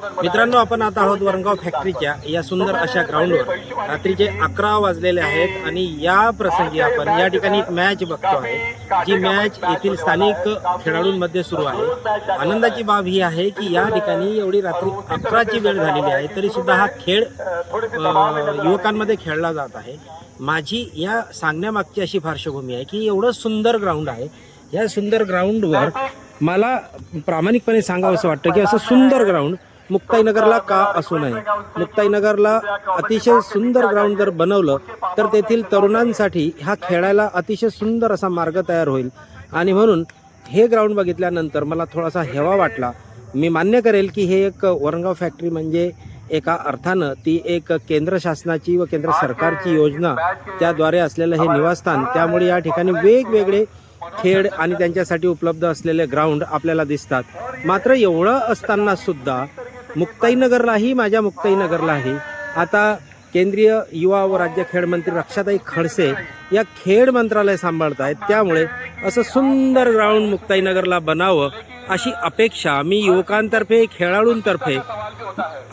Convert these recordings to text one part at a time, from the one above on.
मित्रांनो, आपण आता आहोत वरणगाव फॅक्टरीच्या या सुंदर अशा ग्राउंडवर. रात्रीचे 11 वाजलेले आहेत आणि या प्रसंगी आपण या ठिकाणी एक मॅच बघतो आहे, जी मॅच येथील स्थानिक खेळाडूंमध्ये सुरू आहे. आनंदाची बाब ही आहे की या ठिकाणी एवढी रात्री 11ची वेळ झालेली आहे तरी सुद्धा हा खेळ युवकांमध्ये खेळला जात आहे. माझी या सांगण्यामागची अशी पार्श्वभूमी आहे की एवढं सुंदर ग्राउंड आहे. या सुंदर ग्राउंडवर मला प्रामाणिकपणे सांगावं असं वाटतं की असं सुंदर ग्राउंड मुक्ताईनगरला का असू नये. मुक्ताईनगरला अतिशय सुंदर ग्राउंड जर बनवलं तर तेथील तरुणांसाठी हा खेळायला अतिशय सुंदर असा मार्ग तयार होईल. आणि म्हणून हे ग्राउंड बघितल्यानंतर मला थोडासा हेवा वाटला. मी मान्य करेल की हे एक वरणगाव फॅक्टरी म्हणजे एका अर्थानं ती एक केंद्र शासनाची व केंद्र सरकारची योजना त्याद्वारे असलेलं हे निवासस्थान. त्यामुळे या ठिकाणी वेगवेगळे खेळ आणि त्यांच्यासाठी उपलब्ध असलेले ग्राउंड आपल्याला दिसतात. मात्र एवढं असताना सुद्धा मुक्ताईनगरलाही, माझ्या मुक्ताईनगरलाही आता केंद्रीय युवा व राज्य खेळ मंत्री रक्षाताई खडसे या खेळ मंत्रालय सांभाळत आहेत. त्यामुळे असं सुंदर ग्राउंड मुक्ताईनगरला बनावं अशी अपेक्षा मी युवकांतर्फे, खेळाडूंतर्फे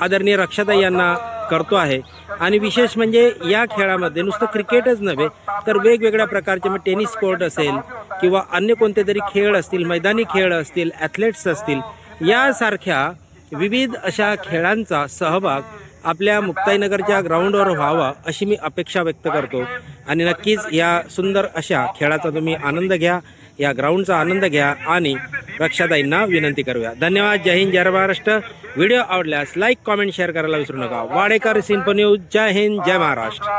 आदरणीय रक्षाताई यांना करतो आहे. आणि विशेष म्हणजे या खेळामध्ये नुसतं क्रिकेटच नव्हे तर वेगवेगळ्या प्रकारचे, मग टेनिस कोर्ट असेल किंवा अन्य कोणते तरी खेळ असतील, मैदानी खेळ असतील, ॲथलेट्स असतील, यासारख्या विविध अशा खेळांचा सहभाग आपल्या मुक्ताईनगरच्या ग्राउंडवर व्हावा अशी मी अपेक्षा व्यक्त करतो. आणि नक्कीच या सुंदर अशा खेळाचा तुम्ही आनंद घ्या, या ग्राउंडचा आनंद घ्या आणि रक्षाताईंना विनंती करूया. धन्यवाद. जय हिंद, जय महाराष्ट्र. व्हिडिओ आवडल्यास लाईक, कॉमेंट, शेअर करायला विसरू नका. वाडेकर, सिंपो न्यूज. जय हिंद, जय महाराष्ट्र.